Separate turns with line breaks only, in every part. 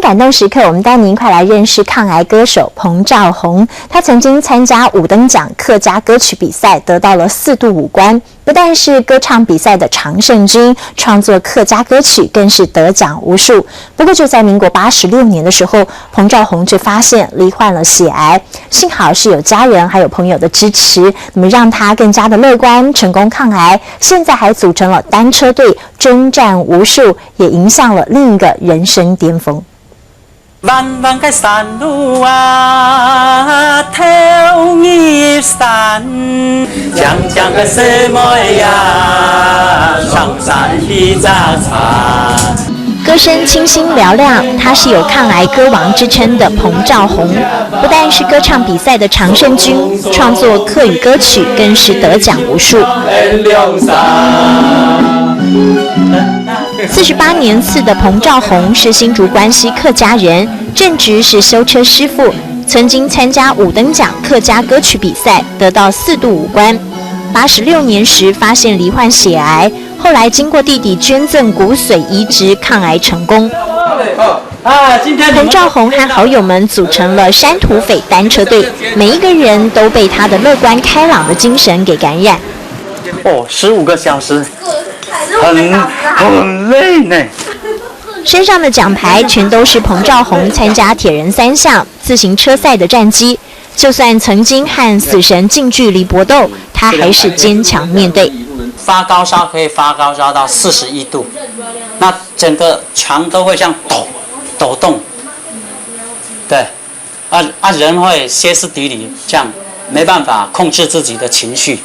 感动时刻，我们带您快来认识抗癌歌手彭兆宏。他曾经参加5等奖客家歌曲比赛，得到了4度5冠。不但是歌唱比赛的常胜军，创作客家歌曲更是得奖无数。不过就在民国86年的时候，彭兆宏却发现罹患了血癌，幸好是有家人还有朋友的支持，那么让他更加的乐观，成功抗癌。现在还组成了单车队，征战无数，也迎向了另一个人生巅峰。
弯弯嘅山路啊，头一山，长长嘅什么呀，上山去扎茶。
歌声清新嘹亮，他是有抗癌歌王之称的彭兆宏，不但是歌唱比赛的常胜军，创作客语歌曲更是得奖无数。48年次的彭兆宏是新竹关西客家人，正职是修车师傅，曾经参加5等奖客家歌曲比赛，得到4度5冠。86年时发现罹患血癌，后来经过弟弟捐赠骨髓移植抗癌成功。彭兆宏和好友们组成了山土匪单车队，每一个人都被他的乐观开朗的精神给感染。
15个小时，很累呢。
身上的奖牌全都是彭兆宏参加铁人3项自行车赛的战绩。就算曾经和死神近距离搏斗，他还是坚强面对。
发高烧可以发高烧到41度，那整个墙都会像抖动，对，人会歇斯底里，这样没办法控制自己的情绪。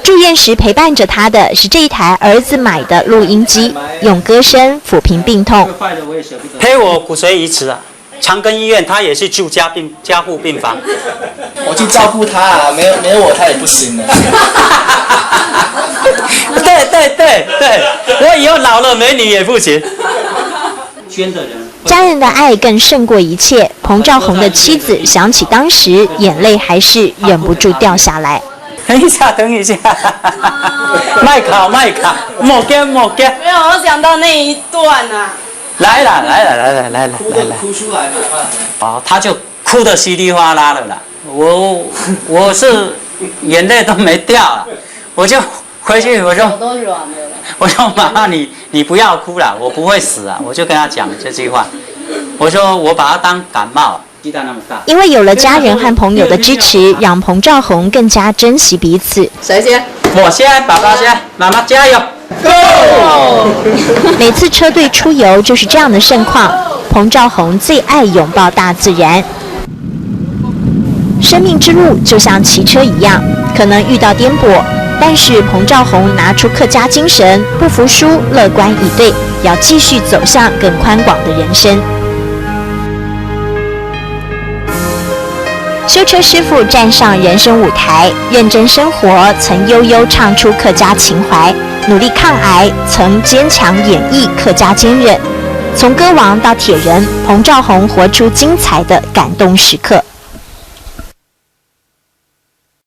住院时陪伴着他的是这一台儿子买的录音机，用歌声抚平病痛。
陪我骨髓移植啊，长庚医院他也是住加护病房，
我去照顾他啊，没有我他也不行了。
对，我以后老了没你也不行。捐的人，
家人的爱更胜过一切。彭兆宏的妻子想起当时，眼泪还是忍不住掉下来。
等一下，麦卡，莫惊。没
有，我想到那一段啊。
来了，
哭出来嘛。
他就哭得稀里哗啦的了。我是眼泪都没掉了，我就回去我说都软了。我说妈妈你不要哭了，我不会死啊！我就跟他讲这句话，我说我把它当感冒。鸡蛋那么大。
因为有了家人和朋友的支持，让彭兆宏更加珍惜彼此。
谁先？
我先，爸爸先，妈妈加油
！Go！
每次车队出游就是这样的盛况。彭兆宏最爱拥抱大自然。生命之路就像骑车一样，可能遇到颠簸，但是彭兆宏拿出客家精神，不服输，乐观以对，要继续走向更宽广的人生。修车师傅站上人生舞台，认真生活，曾悠悠唱出客家情怀；努力抗癌，曾坚强演绎客家坚韧。从歌王到铁人，彭兆宏活出精彩的感动时刻。